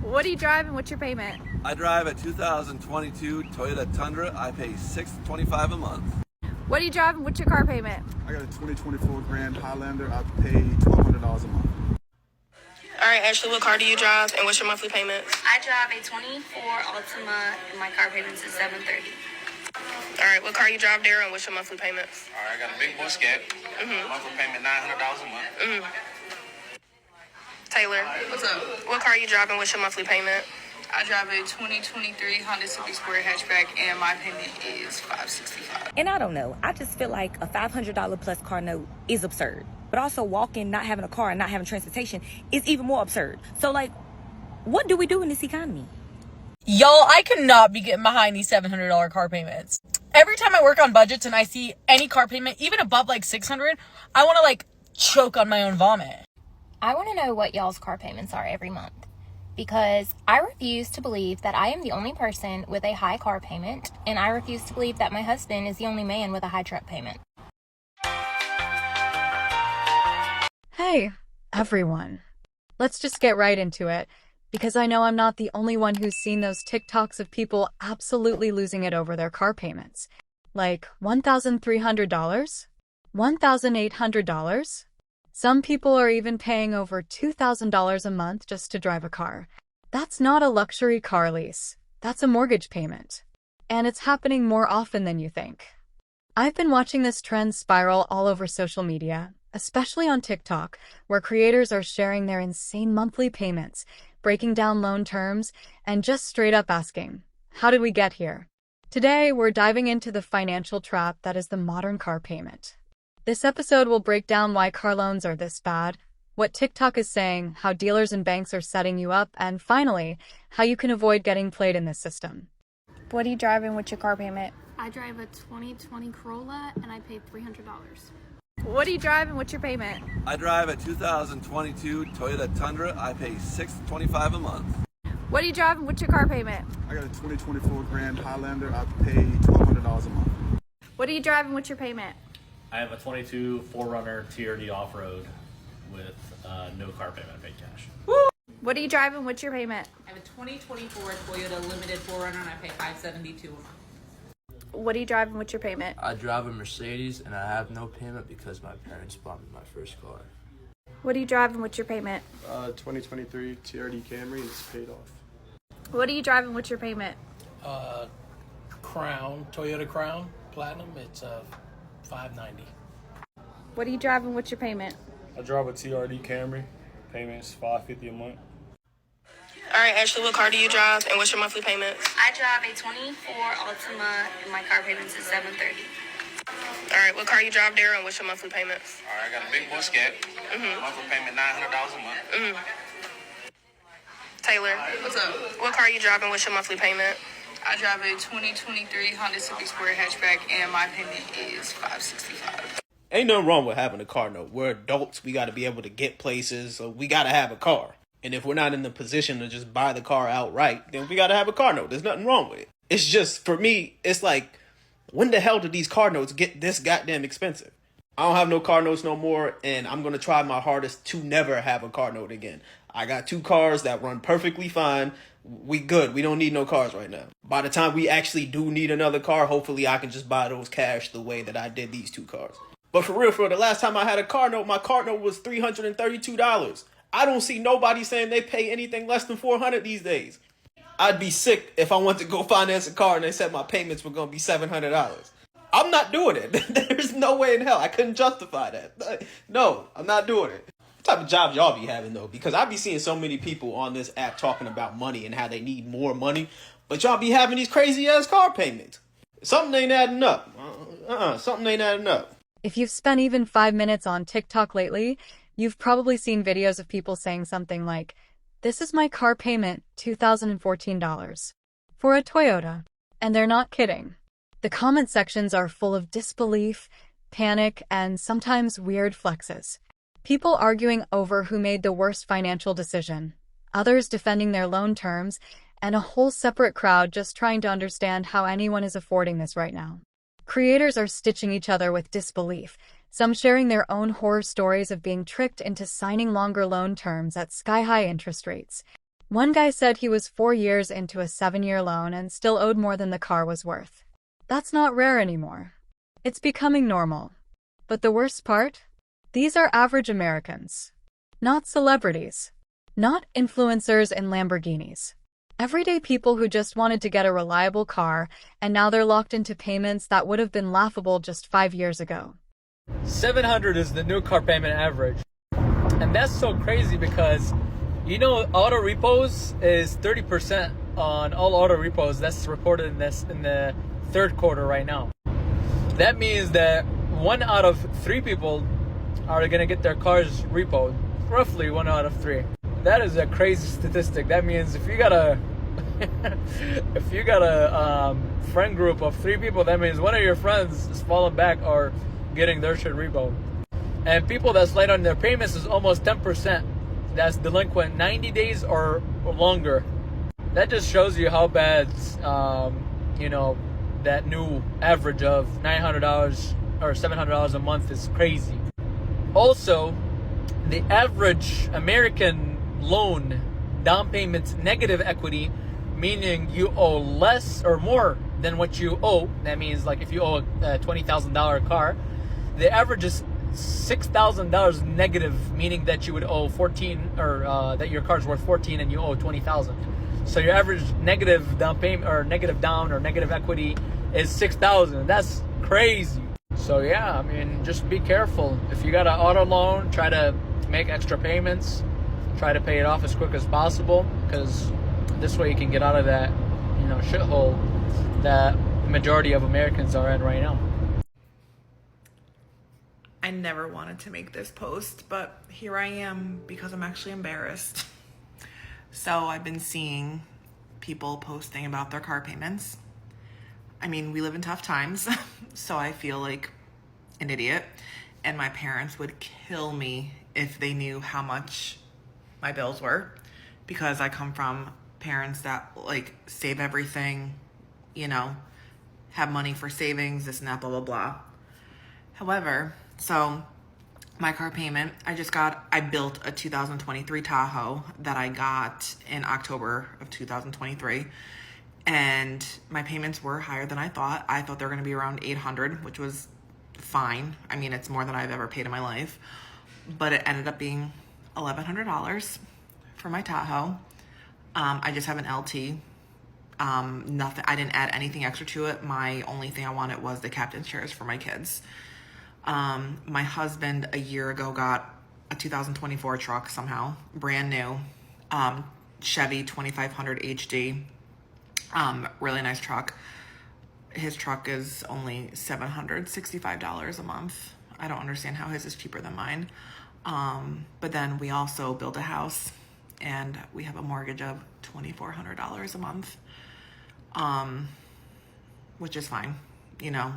What do you drive and what's your payment? I drive a 2022 Toyota Tundra. I pay $625 a month. What do you drive and what's your car payment? I got a 2024 Grand Highlander. I pay $1,200 a month. All right, Ashley, what car do you drive and what's your monthly payments? I drive a 24 Altima and my car payments is $730. All right, what car you drive, Darren, and what's your monthly payments? All right, I got a big boy Scat. Monthly payment $900 a month. Taylor, What's up? what car you drive and what's your monthly payment? I drive a 2023 Honda Civic Sport hatchback, and my payment is $565. And I don't know. I just feel like a $500 plus car note is absurd. But also walking, not having a car, and not having transportation is even more absurd. So, like, what do we do in this economy? Y'all, I cannot be getting behind these $700 car payments. Every time I work on budgets and I see any car payment, even above like $600, I want to like choke on my own vomit. I want to know what y'all's car payments are every month, because I refuse to believe that I am the only person with a high car payment, and I refuse to believe that my husband is the only man with a high truck payment. Hey, everyone. Let's just get right into it, because I know I'm not the only one who's seen those TikToks of people absolutely losing it over their car payments. Like $1,300? $1,800? Some people are even paying over $2,000 a month just to drive a car. That's not a luxury car lease. That's a mortgage payment. And it's happening more often than you think. I've been watching this trend spiral all over social media, especially on TikTok, where creators are sharing their insane monthly payments, breaking down loan terms, and just straight up asking, how did we get here? Today, we're diving into the financial trap that is the modern car payment. This episode will break down why car loans are this bad, what TikTok is saying, how dealers and banks are setting you up, and finally, how you can avoid getting played in this system. What do you drive and what's your car payment? I drive a 2020 Corolla and I pay $300. What do you drive and what's your payment? I drive a 2022 Toyota Tundra. I pay $625 a month. What do you drive and what's your car payment? I got a 2024 Grand Highlander. I pay $1,200 a month. What do you drive and what's your payment? I have a 22 4Runner TRD off-road with no car payment. I pay cash. What do you drive and what's your payment? I have a 2024 Toyota Limited 4Runner, and I pay $572 a month. What do you drive and what's your payment? I drive a Mercedes and I have no payment because my parents bought me my first car. What do you drive and what's your payment? 2023 TRD Camry, and it's paid off. What do you drive and what's your payment? Crown, Toyota Crown Platinum. It's $590. What do you drive and what's your payment? I drive a TRD Camry. Payments $550 a month. All right, Ashley, what car do you drive and what's your monthly payments? I drive a 24 Altima and my car payments is $730. All right, what car you drive, Darren, and what's your monthly payments? All right, I got a big boy Scat. Monthly payment $900 a month. Taylor, What's up? what car you drive and what's your monthly payment? I drive a 2023 Honda Civic Sport hatchback, and my payment is $565. Ain't nothing wrong with having a car note. We're adults. We got to be able to get places. So we got to have a car. And if we're not in the position to just buy the car outright, then we got to have a car note. There's nothing wrong with it. It's just, for me, it's like, when the hell did these car notes get this goddamn expensive? I don't have no car notes no more, and I'm going to try my hardest to never have a car note again. I got 2 cars that run perfectly fine. We good. We don't need no cars right now. By the time we actually do need another car, hopefully I can just buy those cash the way that I did these 2 cars. But for real, the last time I had a car note, my car note was $332. I don't see nobody saying they pay anything less than $400 these days. I'd be sick if I went to go finance a car and they said my payments were going to be $700. I'm not doing it. There's no way in hell. I couldn't justify that. No, I'm not doing it. What type of jobs y'all be having, though? Because I be seeing so many people on this app talking about money and how they need more money, but y'all be having these crazy-ass car payments. Something ain't adding up. Something ain't adding up. If you've spent even 5 minutes on TikTok lately, you've probably seen videos of people saying something like, "This is my car payment, $2,014 for a Toyota." And they're not kidding. The comment sections are full of disbelief, panic, and sometimes weird flexes. People arguing over who made the worst financial decision, others defending their loan terms, and a whole separate crowd just trying to understand how anyone is affording this right now. Creators are stitching each other with disbelief, some sharing their own horror stories of being tricked into signing longer loan terms at sky-high interest rates. One guy said he was 4 years into a 7-year loan and still owed more than the car was worth. That's not rare anymore. It's becoming normal. But the worst part? These are average Americans. Not celebrities. Not influencers in Lamborghinis. Everyday people who just wanted to get a reliable car, and now they're locked into payments that would have been laughable just 5 years ago. 700 is the new car payment average. And that's so crazy because, you know, auto repos is 30% on all auto repos. That's reported in the third quarter right now. That means that 1 out of 3 people are going to get their cars repoed. Roughly 1 out of 3. That is a crazy statistic. That means if you got a friend group of 3 people, that means one of your friends is falling back or getting their shit repoed. And people that's late on their payments is almost 10%. That's delinquent 90 days or longer. That just shows you how bad, you know, that new average of $900 or $700 a month is crazy. Also, the average American loan down payment's negative equity, meaning you owe less or more than what you owe. That means, like, if you owe a $20,000 car, the average is $6,000 negative, meaning that you would owe 14, or that your car's worth 14 and you owe 20,000. So your average negative down payment or negative down or negative equity is 6,000. That's crazy. So yeah, I mean, just be careful. If you got an auto loan, try to make extra payments. Try to pay it off as quick as possible, because this way you can get out of that, you know, shithole that the majority of Americans are in right now. I never wanted to make this post, but here I am because I'm actually embarrassed. So I've been seeing people posting about their car payments. I mean, we live in tough times, so I feel like an idiot. And my parents would kill me if they knew how much my bills were, because I come from parents that like save everything, you know, have money for savings, this and that, blah, blah, blah. However, so my car payment, I built a 2023 Tahoe that I got in October of 2023. And my payments were higher than I thought. I thought they were going to be around $800, which was fine. I mean, it's more than I've ever paid in my life. But it ended up being $1,100 for my Tahoe. I just have an LT. Nothing. I didn't add anything extra to it. My only thing I wanted was the captain's chairs for my kids. My husband a year ago got a 2024 truck somehow, brand new, Chevy 2500 HD, really nice truck. His truck is only $765 a month. I don't understand how his is cheaper than mine. But then we also built a house and we have a mortgage of $2,400 a month, which is fine, you know.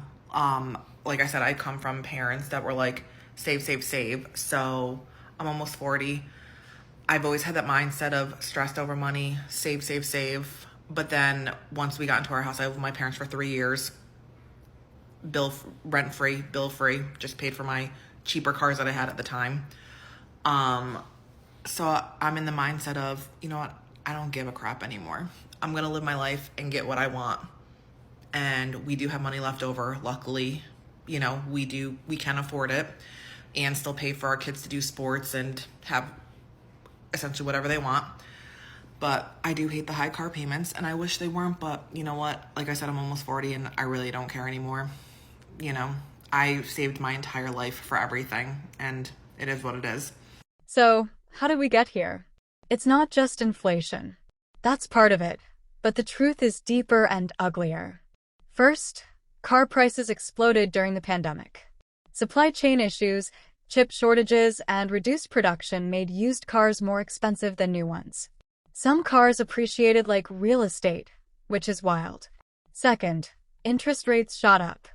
Like I said, I come from parents that were like, save, save, save. So I'm almost 40. I've always had that mindset of stressed over money, save, save, save. But then once we got into our house, I lived with my parents for 3 years, rent-free, bill-free, just paid for my cheaper cars that I had at the time. So I'm in the mindset of, you know what, I don't give a crap anymore. I'm going to live my life and get what I want. And we do have money left over, luckily. You know, we can afford it and still pay for our kids to do sports and have essentially whatever they want. But I do hate the high car payments, and I wish they weren't. But you know what? Like I said, I'm almost 40 and I really don't care anymore. You know, I saved my entire life for everything, and it is what it is. So, how did we get here? It's not just inflation. That's part of it. But the truth is deeper and uglier. First, car prices exploded during the pandemic. Supply chain issues, chip shortages, and reduced production made used cars more expensive than new ones. Some cars appreciated like real estate, which is wild. Second, interest rates shot up.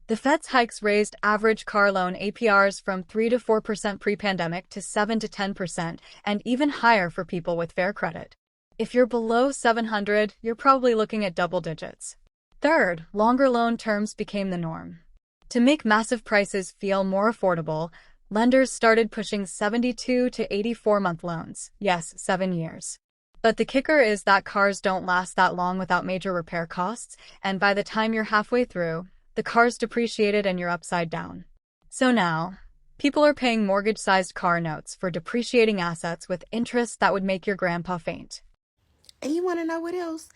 The Fed's hikes raised average car loan APRs from 3 to 4% pre-pandemic to 7 to 10%, and even higher for people with fair credit. If you're below 700, you're probably looking at double digits. Third, longer loan terms became the norm. To make massive prices feel more affordable, lenders started pushing 72 to 84-month loans. Yes, 7 years. But the kicker is that cars don't last that long without major repair costs, and by the time you're halfway through, the car's depreciated and you're upside down. So now, people are paying mortgage-sized car notes for depreciating assets with interest that would make your grandpa faint. And you want to know what else?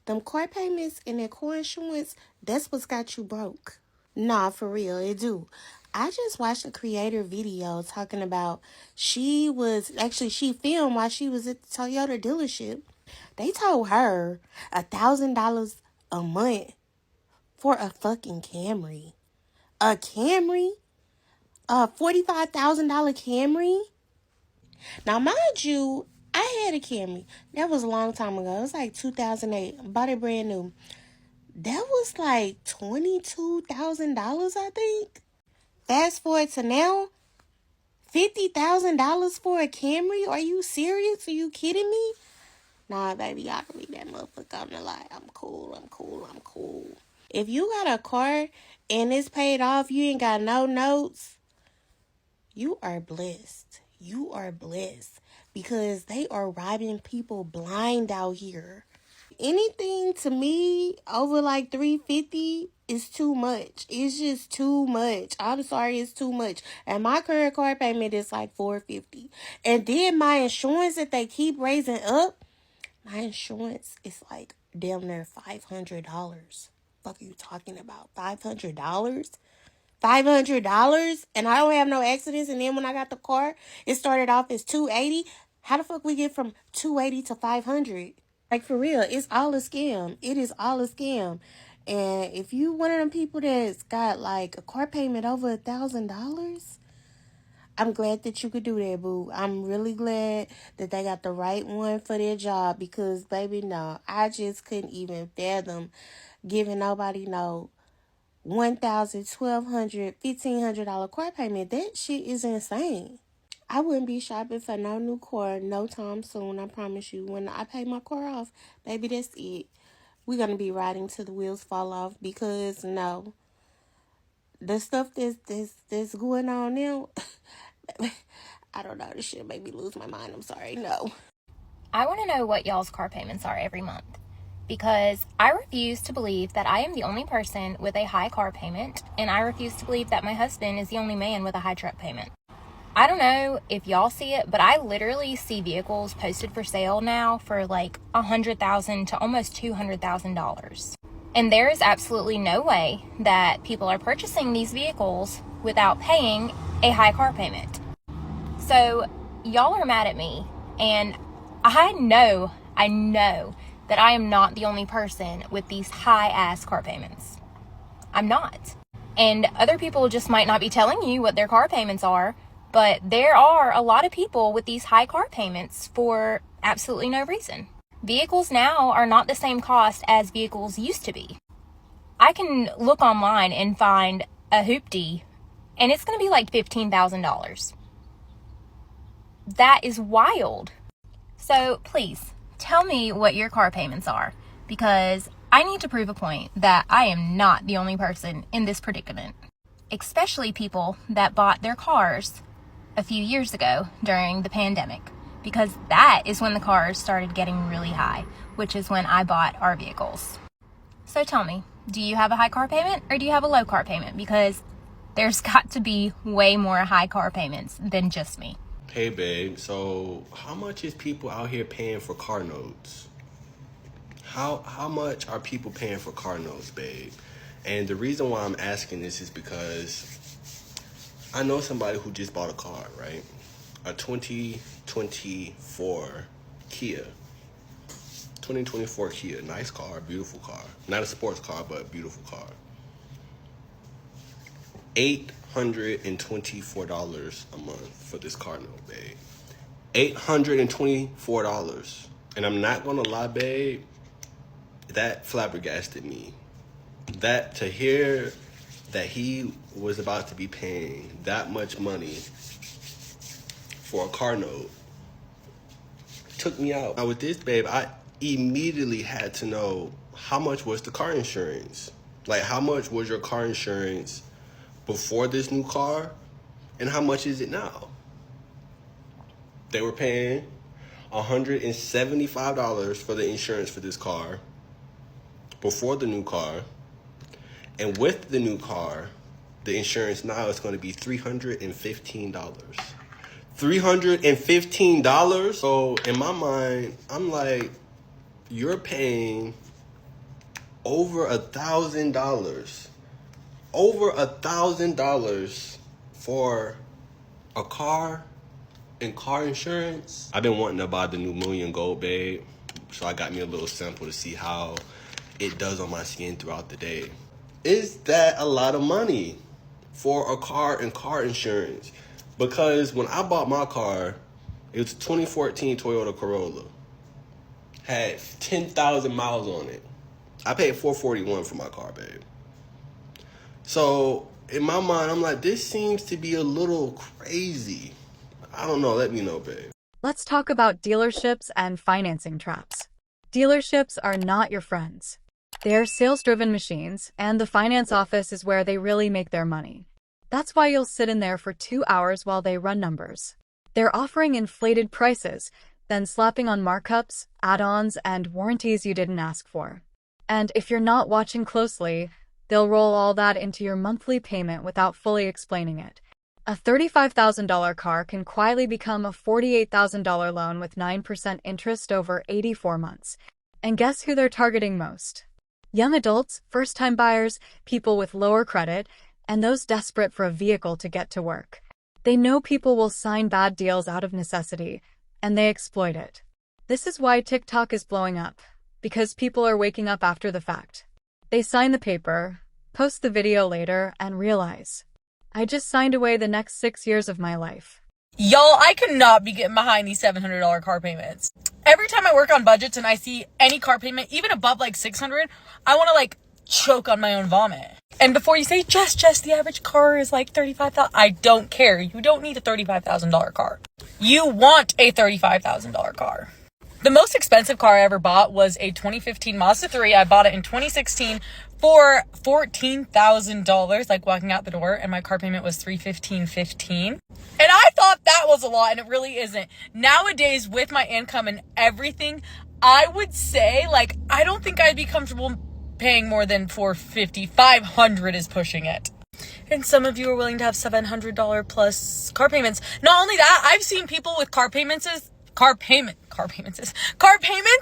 Them car payments and that car insurance, that's what's got you broke. Nah, for real, it do. I just watched a creator video talking about she filmed while she was at the Toyota dealership. They told her $1,000 a month for a fucking Camry. A Camry? A $45,000 Camry? Now, mind you, I had a Camry. That was a long time ago. It was like 2008. I bought it brand new. That was like $22,000, I think. Fast forward to now, $50,000 for a Camry? Are you serious? Are you kidding me? Nah, baby, I can leave that motherfucker on the lot. I'm cool. If you got a car and it's paid off, you ain't got no notes, you are blessed. You are blessed because they are robbing people blind out here. Anything to me over like $350 is too much. It's just too much. I'm sorry, it's too much. And my current car payment is like $450. And then my insurance that they keep raising up, my insurance is like damn near $500. Fuck are you talking about? $500? $500? And I don't have no accidents. And then when I got the car, it started off as $280. How the fuck we get from $280 to $500? Like, for real, it's all a scam. It is all a scam. And if you one of them people that's got, like, a car payment over $1,000, I'm glad that you could do that, boo. I'm really glad that they got the right one for their job because, baby, no, I just couldn't even fathom giving nobody no $1,000, $1,200, $1,500 car payment. That shit is insane. I wouldn't be shopping for no new car no time soon, I promise you. When I pay my car off, baby, that's it. We're going to be riding till the wheels fall off because, no, the stuff that's going on now, I don't know, this shit made me lose my mind. I'm sorry, no. I want to know what y'all's car payments are every month because I refuse to believe that I am the only person with a high car payment, and I refuse to believe that my husband is the only man with a high truck payment. I don't know if y'all see it, but I literally see vehicles posted for sale now for like $100,000 to almost $200,000. And there is absolutely no way that people are purchasing these vehicles without paying a high car payment. So y'all are mad at me, and I know that I am not the only person with these high ass car payments. I'm not. And other people just might not be telling you what their car payments are. But there are a lot of people with these high car payments for absolutely no reason. Vehicles now are not the same cost as vehicles used to be. I can look online and find a Hoopty, and it's going to be like $15,000. That is wild. So please, tell me what your car payments are, because I need to prove a point that I am not the only person in this predicament. Especially people that bought their cars a few years ago during the pandemic, because that is when the cars started getting really high, which is when I bought our vehicles. So tell me, do you have a high car payment or do you have a low car payment? Because there's got to be way more high car payments than just me. Hey babe, so how much is people out here paying for car notes? How much are people paying for car notes, babe? And the reason why I'm asking this is because I know somebody who just bought a car, right? A 2024 Kia. 2024 Kia, nice car, beautiful car. Not a sports car, but a beautiful car. $824 a month for this car note, babe. $824. And I'm not gonna lie, babe, that flabbergasted me. That to hear that he was about to be paying that much money for a car note took me out. Now with this, babe, I immediately had to know how much was the car insurance. Like, how much was your car insurance before this new car, and how much is it now? They were paying $175 for the insurance for this car before the new car. And with the new car, the insurance now is going to be $315. $315? So in my mind, I'm like, you're paying over $1,000. Over $1,000 for a car and car insurance. I've been wanting to buy the new Million Gold, babe. So I got me a little sample to see how it does on my skin throughout the day. Is that a lot of money for a car and car insurance? Because when I bought my car, it was a 2014 Toyota Corolla. Had 10,000 miles on it. I paid $441 for my car, babe. So in my mind, I'm like, this seems to be a little crazy. I don't know. Let me know, babe. Let's talk about dealerships and financing traps. Dealerships are not your friends. They're sales-driven machines, and the finance office is where they really make their money. That's why you'll sit in there for 2 hours while they run numbers. They're offering inflated prices, then slapping on markups, add-ons, and warranties you didn't ask for. And if you're not watching closely, they'll roll all that into your monthly payment without fully explaining it. A $35,000 car can quietly become a $48,000 loan with 9% interest over 84 months. And guess who they're targeting most? Young adults, first-time buyers, people with lower credit, and those desperate for a vehicle to get to work. They know people will sign bad deals out of necessity, and they exploit it. This is why TikTok is blowing up, because people are waking up after the fact. They sign the paper, post the video later, and realize, I just signed away the next 6 years of my life. Y'all, I could not be getting behind these $700 car payments. Every time I work on budgets and I see any car payment, even above like $600, I want to like choke on my own vomit. And before you say, Jess, the average car is like $35,000. I don't care. You don't need a $35,000 car. You want a $35,000 car. The most expensive car I ever bought was a 2015 Mazda 3. I bought it in 2016 for $14,000, like walking out the door, and my car payment was $315.15. And I thought that was a lot, and it really isn't. Nowadays, with my income and everything, I would say, like, I don't think I'd be comfortable paying more than $450. $500 is pushing it. And some of you are willing to have $700 plus car payments. Not only that, I've seen people with car payments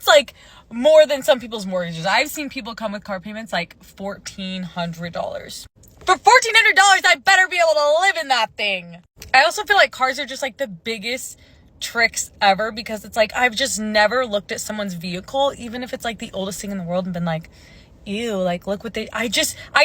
like more than some people's mortgages. I've seen people come with car payments like $1,400. For $1,400, I better be able to live in that thing. I also feel like cars are just like the biggest tricks ever, because it's like, I've just never looked at someone's vehicle, even if it's like the oldest thing in the world, and been like, ew, like, look what I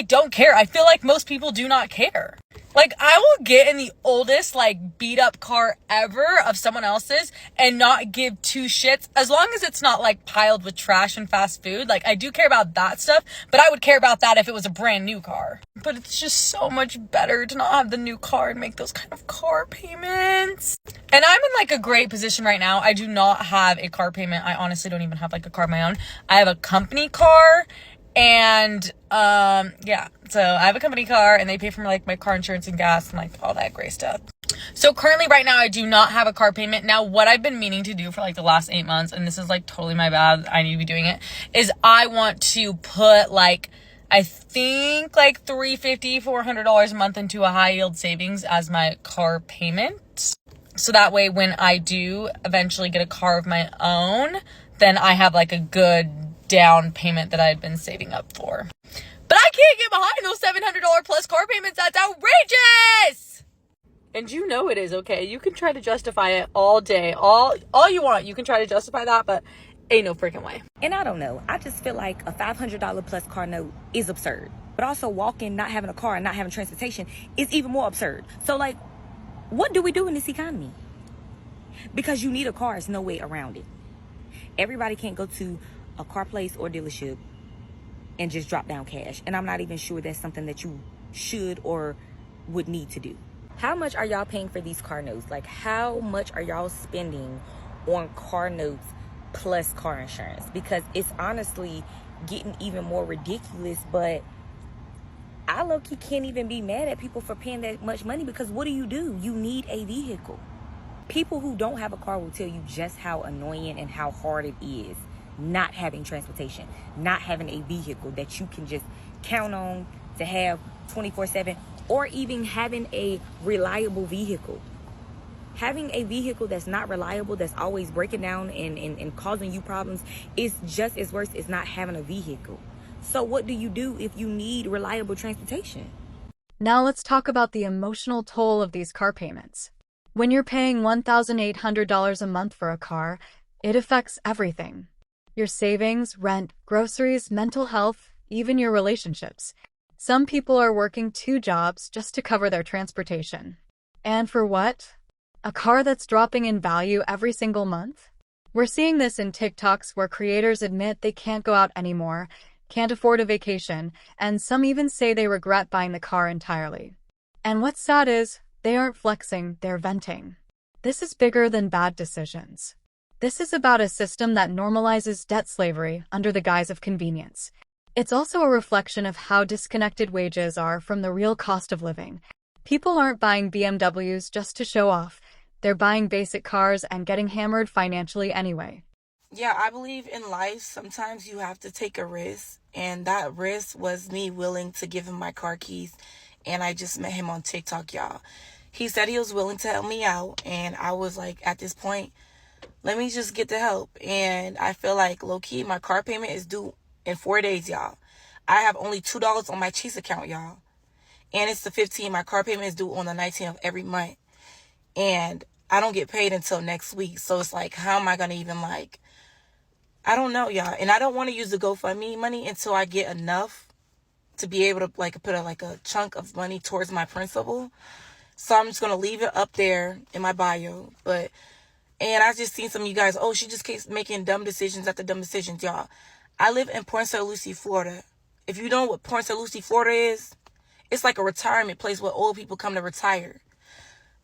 don't care. I feel like most people do not care. Like, I will get in the oldest, like, beat up car ever of someone else's and not give two shits, as long as it's not like piled with trash and fast food. Like, I do care about that stuff, but I would care about that if it was a brand new car. But it's just so much better to not have the new car and make those kind of car payments. And I'm in like a great position right now. I do not have a car payment. I honestly don't even have like a car of my own. I have a company car. And, yeah, so I have a company car, and they pay for like my car insurance and gas and like all that great stuff. So currently right now, I do not have a car payment. Now, what I've been meaning to do for like the last 8 months, and this is like totally my bad, I need to be doing it, is I want to put like, I think like $350, $400 a month into a high yield savings as my car payment. So that way, when I do eventually get a car of my own, then I have like a good down payment that I had been saving up for. But I can't get behind those $700 plus car payments. That's outrageous. And you know it is, okay? You can try to justify it all day, all you want. You can try to justify that, but ain't no freaking way. And I don't know. I just feel like a $500 plus car note is absurd. But also walking, not having a car and not having transportation is even more absurd. So like, what do we do in this economy? Because you need a car, there's no way around it. Everybody can't go to a car place or dealership and just drop down cash. And I'm not even sure that's something that you should or would need to do. How much are y'all paying for these car notes? Like, how much are y'all spending on car notes plus car insurance? Because it's honestly getting even more ridiculous, but I low-key can't even be mad at people for paying that much money, because what do? You need a vehicle. People who don't have a car will tell you just how annoying and how hard it is not having transportation, not having a vehicle that you can just count on to have 24/7, or even having a reliable vehicle. Having a vehicle that's not reliable, that's always breaking down and causing you problems, is just as worse as not having a vehicle. So what do you do if you need reliable transportation? Now let's talk about the emotional toll of these car payments. When you're paying $1,800 a month for a car, it affects everything. Your savings, rent, groceries, mental health, even your relationships. Some people are working 2 jobs just to cover their transportation. And for what? A car that's dropping in value every single month? We're seeing this in TikToks where creators admit they can't go out anymore, can't afford a vacation, and some even say they regret buying the car entirely. And what's sad is, they aren't flexing, they're venting. This is bigger than bad decisions. This is about a system that normalizes debt slavery under the guise of convenience. It's also a reflection of how disconnected wages are from the real cost of living. People aren't buying BMWs just to show off. They're buying basic cars and getting hammered financially anyway. Yeah, I believe in life, sometimes you have to take a risk. And that risk was me willing to give him my car keys. And I just met him on TikTok, y'all. He said he was willing to help me out. And I was like, at this point, let me just get the help. And I feel like, low-key, my car payment is due in 4 days, y'all. I have only $2 on my Chase account, y'all. And it's the 15th. My car payment is due on the 19th of every month. And I don't get paid until next week. So it's like, how am I going to even, like, I don't know, y'all. And I don't want to use the GoFundMe money until I get enough to be able to, like, put a chunk of money towards my principal. So I'm just going to leave it up there in my bio. And I just seen some of you guys, oh, she just keeps making dumb decisions after dumb decisions, y'all. I live in Port St. Lucie, Florida. If you know what Port St. Lucie, Florida is, it's like a retirement place where old people come to retire.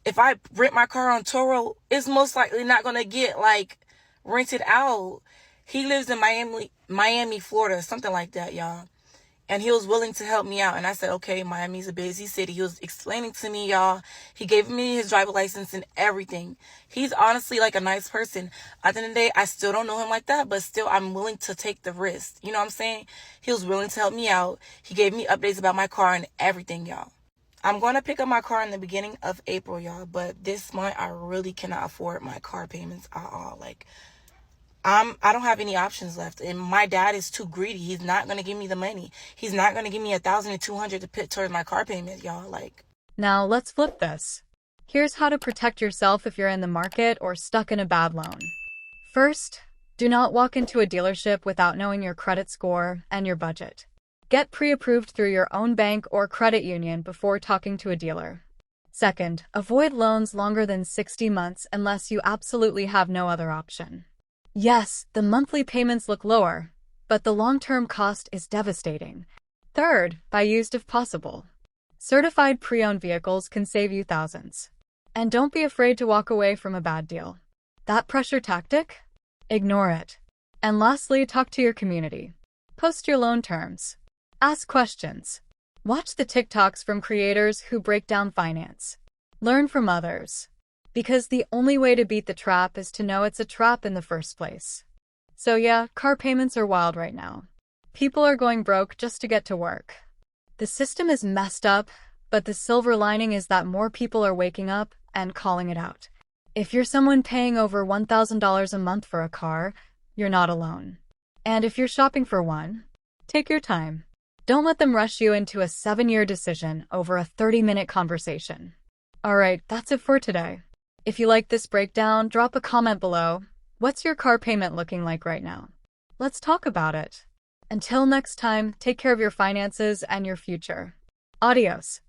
If I rent my car on Turo, it's most likely not going to get, like, rented out. He lives in Miami, Florida, something like that, y'all. And he was willing to help me out. And I said, okay, Miami's a busy city. He was explaining to me, y'all. He gave me his driver license and everything. He's honestly like a nice person. At the end of the day, I still don't know him like that, but still I'm willing to take the risk. You know what I'm saying? He was willing to help me out. He gave me updates about my car and everything, y'all. I'm going to pick up my car in the beginning of April, y'all. But this month, I really cannot afford my car payments at all. Like, I don't have any options left, and my dad is too greedy. He's not going to give me the money. He's not going to give me $1,200 to put towards my car payment, y'all. Like, now let's flip this. Here's how to protect yourself if you're in the market or stuck in a bad loan. First, do not walk into a dealership without knowing your credit score and your budget. Get pre-approved through your own bank or credit union before talking to a dealer. Second, avoid loans longer than 60 months unless you absolutely have no other option. Yes, the monthly payments look lower, but the long-term cost is devastating. Third, buy used if possible. Certified pre-owned vehicles can save you thousands. And don't be afraid to walk away from a bad deal. That pressure tactic? Ignore it. And lastly, talk to your community. Post your loan terms. Ask questions. Watch the TikToks from creators who break down finance. Learn from others. Because the only way to beat the trap is to know it's a trap in the first place. So yeah, car payments are wild right now. People are going broke just to get to work. The system is messed up, but the silver lining is that more people are waking up and calling it out. If you're someone paying over $1,000 a month for a car, you're not alone. And if you're shopping for one, take your time. Don't let them rush you into a 7-year decision over a 30-minute conversation. Alright, that's it for today. If you like this breakdown, drop a comment below. What's your car payment looking like right now? Let's talk about it. Until next time, take care of your finances and your future. Adios.